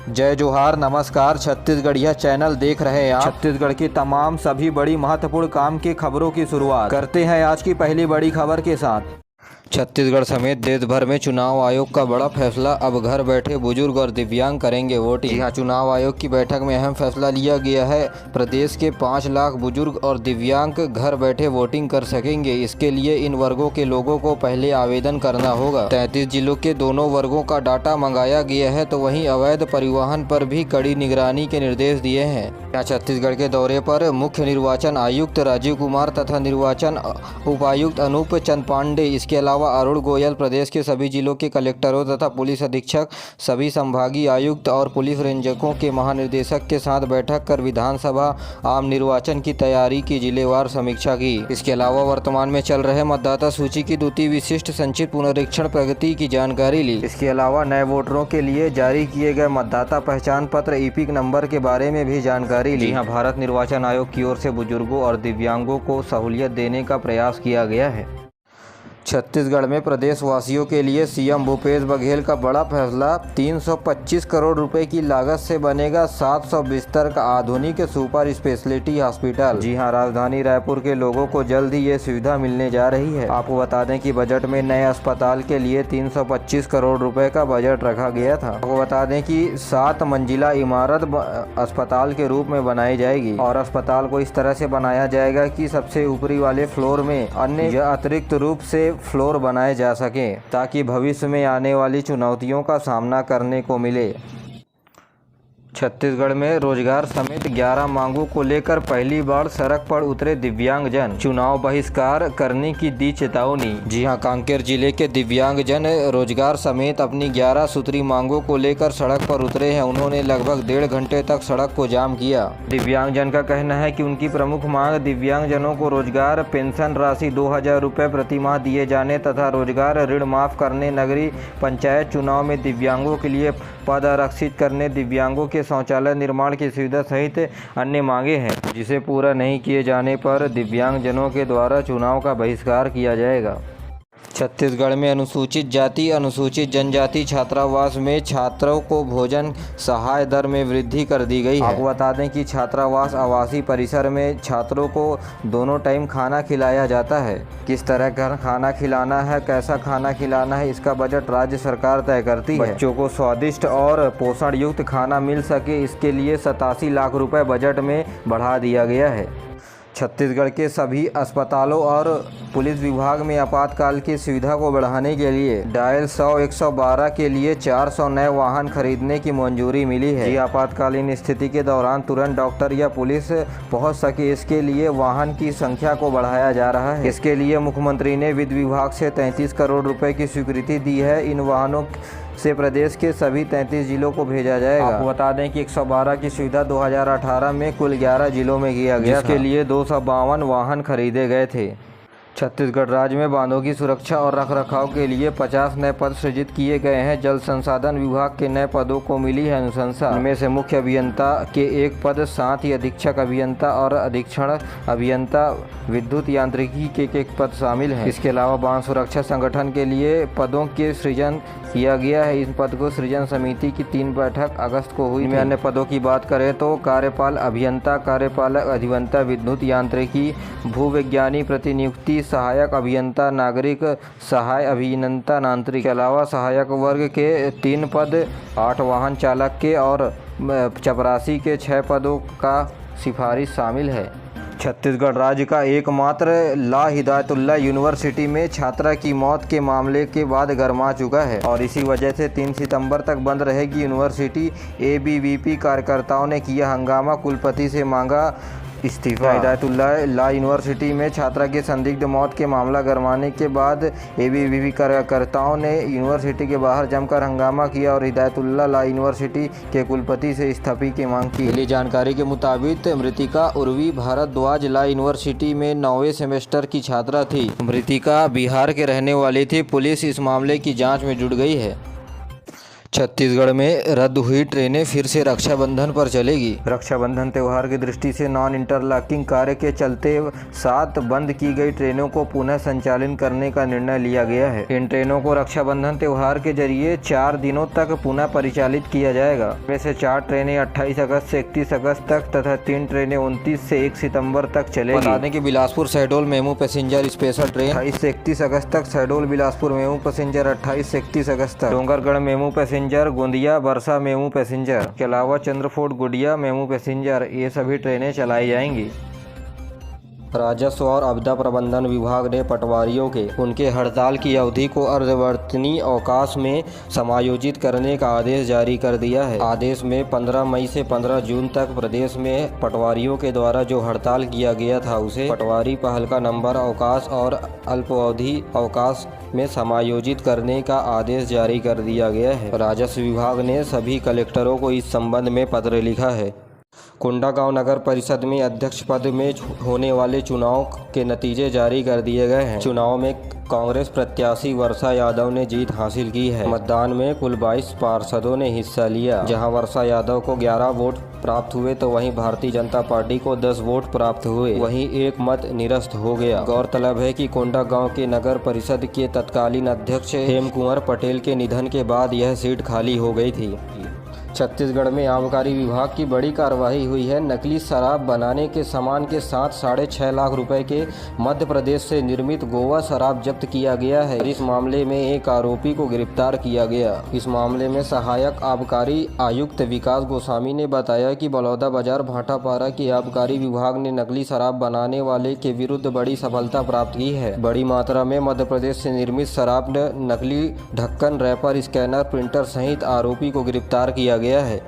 जय जोहार, नमस्कार। छत्तीसगढ़िया चैनल देख रहे हैं आप। छत्तीसगढ़ की तमाम सभी बड़ी महत्वपूर्ण काम की खबरों की शुरुआत करते हैं आज की पहली बड़ी खबर के साथ। छत्तीसगढ़ समेत देश भर में चुनाव आयोग का बड़ा फैसला, अब घर बैठे बुजुर्ग और दिव्यांग करेंगे वोटिंग। यहाँ चुनाव आयोग की बैठक में अहम फैसला लिया गया है। प्रदेश के 5 लाख बुजुर्ग और दिव्यांग घर बैठे वोटिंग कर सकेंगे। इसके लिए इन वर्गों के लोगों को पहले आवेदन करना होगा। 33 जिलों के दोनों वर्गों का डाटा मंगाया गया है, तो वहीं अवैध परिवहन पर भी कड़ी निगरानी के निर्देश दिए हैं। यहाँ छत्तीसगढ़ के दौरे पर मुख्य निर्वाचन आयुक्त राजीव कुमार तथा निर्वाचन उपायुक्त अनूप चंद पांडे, इसके अलावा अरुण गोयल, प्रदेश के सभी जिलों के कलेक्टरों तथा पुलिस अधीक्षक, सभी संभागीय आयुक्त और पुलिस रेंजकों के महानिदेशक के साथ बैठक कर विधानसभा आम निर्वाचन की तैयारी की जिलेवार समीक्षा की। इसके अलावा वर्तमान में चल रहे मतदाता सूची की द्वितीय विशिष्ट संक्षिप्त पुनरीक्षण प्रगति की जानकारी ली। इसके अलावा नए वोटरों के लिए जारी किए गए मतदाता पहचान पत्र ईपिक नंबर के बारे में भी जानकारी ली। यहाँ भारत निर्वाचन आयोग की ओर से बुजुर्गों और दिव्यांगों को सहूलियत देने का प्रयास किया गया है। छत्तीसगढ़ में प्रदेशवासियों के लिए सीएम भूपेश बघेल का बड़ा फैसला। 325 करोड़ रुपए की लागत से बनेगा 700 बिस्तर का आधुनिक सुपर स्पेशलिटी हॉस्पिटल। जी हां, राजधानी रायपुर के लोगों को जल्द ही ये सुविधा मिलने जा रही है। आपको बता दें कि बजट में नए अस्पताल के लिए 325 करोड़ रुपए का बजट रखा गया था। आपको बता दें कि 7 मंजिला इमारत अस्पताल के रूप में बनाई जाएगी और अस्पताल को इस तरह से बनाया जाएगा कि सबसे ऊपरी वाले फ्लोर में अन्य या अतिरिक्त रूप से फ्लोर बनाए जा सकें, ताकि भविष्य में आने वाली चुनौतियों का सामना करने को मिले। छत्तीसगढ़ में रोजगार समेत 11 मांगों को लेकर पहली बार सड़क पर उतरे दिव्यांगजन, चुनाव बहिष्कार करने की दी चेतावनी। जी हां, कांकेर जिले के दिव्यांगजन रोजगार समेत अपनी 11 सूत्री मांगों को लेकर सड़क पर उतरे हैं। उन्होंने लगभग 1.5 घंटे तक सड़क को जाम किया। दिव्यांगजन का कहना है कि उनकी प्रमुख मांग दिव्यांगजनों को रोजगार पेंशन राशि 2000 रुपये प्रति माह दिए जाने तथा रोजगार ऋण माफ करने, नगरीय पंचायत चुनाव में दिव्यांगों के लिए पद आरक्षित करने, दिव्यांगों के शौचालय निर्माण की सुविधा सहित अन्य मांगे हैं, जिसे पूरा नहीं किए जाने पर दिव्यांगजनों के द्वारा चुनाव का बहिष्कार किया जाएगा। छत्तीसगढ़ में अनुसूचित जाति अनुसूचित जनजाति छात्रावास में छात्रों को भोजन सहाय दर में वृद्धि कर दी गई है। आपको बता दें कि छात्रावास आवासीय परिसर में छात्रों को दोनों टाइम खाना खिलाया जाता है। किस तरह का खाना खिलाना है, कैसा खाना खिलाना है, इसका बजट राज्य सरकार तय करती है। बच्चों को स्वादिष्ट और पोषण युक्त खाना मिल सके, इसके लिए 87 लाख रुपए बजट में बढ़ा दिया गया है। छत्तीसगढ़ के सभी अस्पतालों और पुलिस विभाग में आपातकाल की सुविधा को बढ़ाने के लिए डायल 100-112 के लिए 400 नए वाहन खरीदने की मंजूरी मिली है। आपातकालीन स्थिति के दौरान तुरंत डॉक्टर या पुलिस पहुंच सके, इसके लिए वाहन की संख्या को बढ़ाया जा रहा है। इसके लिए मुख्यमंत्री ने वित्त विभाग से 33 करोड़ रुपए की स्वीकृति दी है। इन वाहनों से प्रदेश के सभी 33 जिलों को भेजा जाएगा। आपको बता दें कि 112 की सुविधा 2018 में कुल 11 जिलों में किया गया, जिसके लिए 252 वाहन खरीदे गए थे। छत्तीसगढ़ राज्य में बांधों की सुरक्षा और रखरखाव के लिए 50 नए पद सृजित किए गए हैं। जल संसाधन विभाग के नए पदों को मिली है अनुशंसा। इनमें से मुख्य अभियंता के 1 पद, साथ ही अधीक्षक अभियंता और अधीक्षण अभियंता विद्युत यांत्रिकी के 1 पद शामिल हैं। इसके अलावा बांध सुरक्षा संगठन के लिए पदों के सृजन किया गया है। इस पद को सृजन समिति की 3 बैठक अगस्त को हुई। इनमें अन्य पदों की बात करें तो कार्यपाल अभियंता, कार्यपालक अधिवक्ता विद्युत यांत्रिकी, भूविज्ञानी प्रतिनियुक्ति, सहायक अभियंता, नागरिक सहाय अभियंता नागरिक के अलावा सहायक वर्ग के 3 पद, 8 वाहन चालक के और चपरासी के 6 पदों का सिफारिश शामिल है। छत्तीसगढ़ राज्य का एकमात्र ला हिदायतुल्लाह यूनिवर्सिटी में छात्रा की मौत के मामले के बाद गरमा चुका है और इसी वजह से 3 सितंबर तक बंद रहेगी यूनिवर्सिटी। एबीवीपी कार्यकर्ताओं ने किया हंगामा, कुलपति से मांगा इस्तीफा। हिदायतुल्लाह ला यूनिवर्सिटी में छात्रा की संदिग्ध मौत के मामला गरमाने के बाद एबीवीपी कार्यकर्ताओं ने यूनिवर्सिटी के बाहर जमकर हंगामा किया और हिदायतुल्लाह ला यूनिवर्सिटी के कुलपति से इस्तीफे की मांग की। मिली जानकारी के मुताबिक मृतिका उर्वी भारद्वाज ला यूनिवर्सिटी में 9वें सेमेस्टर की छात्रा थी। मृतिका बिहार के रहने वाली थी। पुलिस इस मामले की जाँच में जुट गई है। छत्तीसगढ़ में रद्द हुई ट्रेनें फिर से रक्षाबंधन पर चलेगी। रक्षाबंधन त्यौहार की दृष्टि से नॉन इंटरलॉकिंग कार्य के चलते 7 बंद की गई ट्रेनों को पुनः संचालित करने का निर्णय लिया गया है। इन ट्रेनों को रक्षाबंधन त्यौहार के जरिए 4 दिनों तक पुनः परिचालित किया जाएगा। वैसे 4 ट्रेनें 28 अगस्त से 31 अगस्त तक तथा 3 ट्रेनें 29 से 1 सितंबर तक चलेगी। बता दें कि Bilaspur Shahdol MEMU passenger special train 28 से 31 अगस्त तक, शहडोल बिलासपुर मेमू पैसेंजर 28 से 31 अगस्त तक, डोंगरगढ़ मेमू पैसेंजर, गोंदिया बरसा मेमू पैसेंजर के अलावा चंद्रफोर्ट गुडिया मेमू पैसेंजर, ये सभी ट्रेनें चलाई जाएंगी। राजस्व और आपदा प्रबंधन विभाग ने पटवारियों के उनके हड़ताल की अवधि को अर्धवर्तनी अवकाश में समायोजित करने का आदेश जारी कर दिया है। आदेश में 15 मई से 15 जून तक प्रदेश में पटवारियों के द्वारा जो हड़ताल किया गया था उसे पटवारी पहल का नंबर अवकाश और अल्पावधि अवकाश में समायोजित करने का आदेश जारी कर दिया गया है। राजस्व विभाग ने सभी कलेक्टरों को इस संबंध में पत्र लिखा है। कोंडागांव नगर परिषद में अध्यक्ष पद में होने वाले चुनाव के नतीजे जारी कर दिए गए हैं। चुनाव में कांग्रेस प्रत्याशी वर्षा यादव ने जीत हासिल की है। मतदान में कुल 22 पार्षदों ने हिस्सा लिया। जहां वर्षा यादव को 11 वोट प्राप्त हुए तो वहीं भारतीय जनता पार्टी को 10 वोट प्राप्त हुए, वहीं 1 मत निरस्त हो गया। गौरतलब है कि कोंडागांव के नगर परिषद के तत्कालीन अध्यक्ष हेम कुंवर पटेल के निधन के बाद यह सीट खाली हो गई थी। छत्तीसगढ़ में आबकारी विभाग की बड़ी कार्रवाई हुई है। नकली शराब बनाने के सामान के साथ 6.5 लाख रुपए के मध्य प्रदेश से निर्मित गोवा शराब जब्त किया गया है। इस मामले में एक आरोपी को गिरफ्तार किया गया। इस मामले में सहायक आबकारी आयुक्त विकास गोस्वामी ने बताया कि बलौदा बाजार भाटापारा के आबकारी विभाग ने नकली शराब बनाने वाले के विरुद्ध बड़ी सफलता प्राप्त की है। बड़ी मात्रा में मध्य प्रदेश से निर्मित शराब, नकली ढक्कन, रैपर, स्कैनर, प्रिंटर सहित आरोपी को गिरफ्तार किया गया है।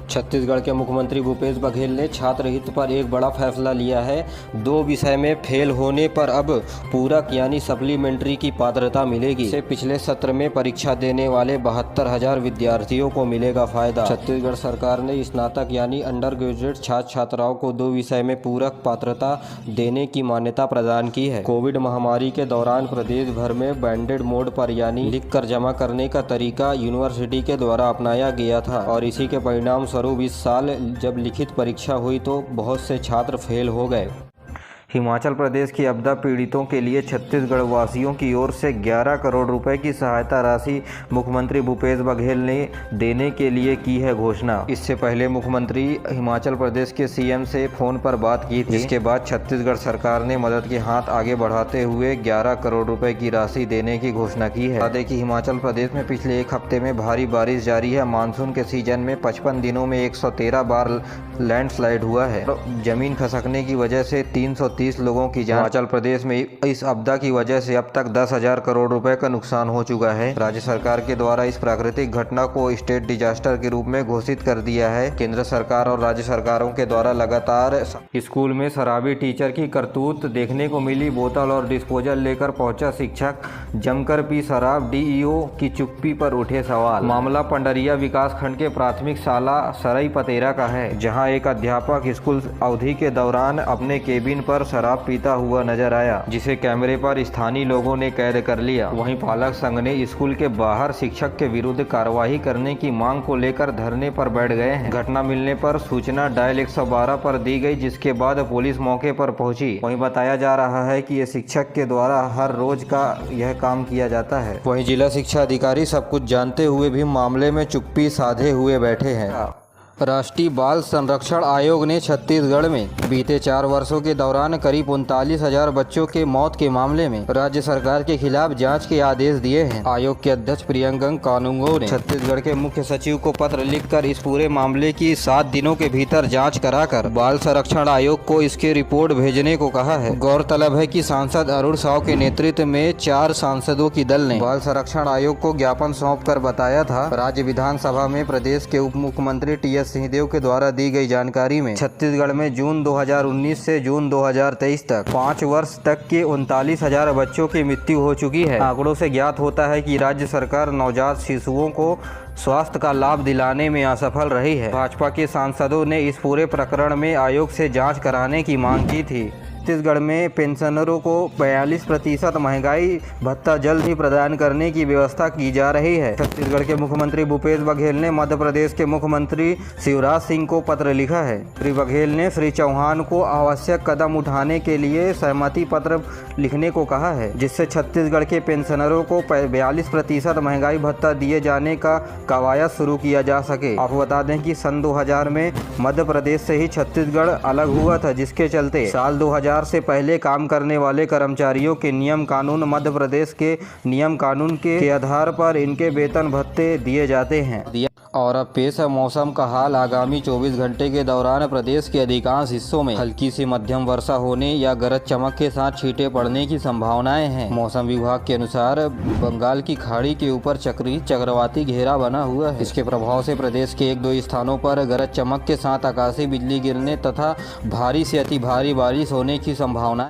छत्तीसगढ़ के मुख्यमंत्री भूपेश बघेल ने छात्र हित पर एक बड़ा फैसला लिया है। 2 विषय में फेल होने पर अब पूरक यानी सप्लीमेंट्री की पात्रता मिलेगी। इससे पिछले सत्र में परीक्षा देने वाले 72,000 विद्यार्थियों को मिलेगा फायदा। छत्तीसगढ़ सरकार ने स्नातक यानी अंडर ग्रेजुएट छात्र छात्राओं को 2 विषय में पूरक पात्रता देने की मान्यता प्रदान की है। कोविड महामारी के दौरान प्रदेश भर में बैंडेड मोड पर यानी लिख कर जमा करने का तरीका यूनिवर्सिटी के द्वारा अपनाया गया था और इसी के परिणाम स्वरूप इस साल जब लिखित परीक्षा हुई तो बहुत से छात्र फेल हो गए। हिमाचल प्रदेश की आपदा पीड़ितों के लिए छत्तीसगढ़ वासियों की ओर से 11 करोड़ रुपए की सहायता राशि मुख्यमंत्री भूपेश बघेल ने देने के लिए की है घोषणा। इससे पहले मुख्यमंत्री हिमाचल प्रदेश के सीएम से फोन पर बात की थी। इसके बाद छत्तीसगढ़ सरकार ने मदद के हाथ आगे बढ़ाते हुए 11 करोड़ रुपए की राशि देने की घोषणा की है। बता दें कि हिमाचल प्रदेश में पिछले 1 हफ्ते में भारी बारिश जारी है। मानसून के सीजन में 55 दिनों में 113 बार लैंडस्लाइड हुआ है। जमीन खसकने की वजह से 330 लोगों की जान। हिमाचल प्रदेश में इस आपदा की वजह से अब तक 10,000 करोड़ रुपए का नुकसान हो चुका है। राज्य सरकार के द्वारा इस प्राकृतिक घटना को स्टेट डिजास्टर के रूप में घोषित कर दिया है। केंद्र सरकार और राज्य सरकारों के द्वारा लगातार स्कूल में शराबी टीचर की करतूत देखने को मिली। बोतल और डिस्पोजल लेकर पहुंचा शिक्षक, जमकर पी शराब, डीईओ की चुप्पी पर उठे सवाल। मामला पंडरिया विकास खंड के प्राथमिक शाला सरई पतेरा का है, जहां एक अध्यापक स्कूल अवधि के दौरान अपने केबिन पर शराब पीता हुआ नजर आया, जिसे कैमरे पर स्थानीय लोगों ने कैद कर लिया। वहीं पालक संघ ने स्कूल के बाहर शिक्षक के विरुद्ध कार्रवाई करने की मांग को लेकर धरने पर बैठ गए हैं। घटना मिलने पर सूचना डायल 112 पर दी गई, जिसके बाद पुलिस मौके पर पहुंची। वहीं बताया जा रहा है कि ये शिक्षक के द्वारा हर रोज का यह काम किया जाता है। वहीं जिला शिक्षा अधिकारी सब कुछ जानते हुए भी मामले में चुप्पी साधे हुए बैठे हैं। राष्ट्रीय बाल संरक्षण आयोग ने छत्तीसगढ़ में बीते 4 वर्षों के दौरान करीब 39,000 बच्चों के मौत के मामले में राज्य सरकार के खिलाफ जांच के आदेश दिए हैं। आयोग के अध्यक्ष प्रियंका कानूंगो ने छत्तीसगढ़ के मुख्य सचिव को पत्र लिखकर इस पूरे मामले की 7 दिनों के भीतर जाँच कराकर बाल संरक्षण आयोग को इसकी रिपोर्ट भेजने को कहा है। गौरतलब है कि सांसद अरुण साव के नेतृत्व में 4 सांसदों की दल ने बाल संरक्षण आयोग को ज्ञापन सौंप कर बताया था। राज्य विधानसभा में प्रदेश के उप मुख्यमंत्री TS सिंहदेव के द्वारा दी गई जानकारी में छत्तीसगढ़ में जून 2019 से जून 2023 तक 5 वर्ष तक के 39,000 बच्चों की मृत्यु हो चुकी है। आंकड़ों से ज्ञात होता है कि राज्य सरकार नवजात शिशुओं को स्वास्थ्य का लाभ दिलाने में असफल रही है। भाजपा के सांसदों ने इस पूरे प्रकरण में आयोग से जांच कराने की मांग की थी। छत्तीसगढ़ में पेंशनरों को 42% महंगाई भत्ता जल्द ही प्रदान करने की व्यवस्था की जा रही है। छत्तीसगढ़ के मुख्यमंत्री भूपेश बघेल ने मध्य प्रदेश के मुख्यमंत्री शिवराज सिंह को पत्र लिखा है। श्री बघेल ने श्री चौहान को आवश्यक कदम उठाने के लिए सहमति पत्र लिखने को कहा है, जिससे छत्तीसगढ़ के पेंशनरों को 42% महंगाई भत्ता दिए जाने का कवायद शुरू किया जा सके। आपको बता दें कि सन 2000 में मध्य प्रदेश से ही छत्तीसगढ़ अलग हुआ था, जिसके चलते साल 2000 से पहले काम करने वाले कर्मचारियों के नियम कानून मध्य प्रदेश के नियम कानून के आधार पर इनके वेतन भत्ते दिए जाते हैं। और अब पेश है मौसम का हाल। आगामी 24 घंटे के दौरान प्रदेश के अधिकांश हिस्सों में हल्की से मध्यम वर्षा होने या गरज चमक के साथ छींटे पड़ने की संभावनाएं हैं। मौसम विभाग के अनुसार बंगाल की खाड़ी के ऊपर चक्रवाती घेरा बना हुआ है। इसके प्रभाव से प्रदेश के 1-2 स्थानों पर गरज चमक के साथ आकाशीय बिजली गिरने तथा भारी से अति भारी बारिश होने की संभावना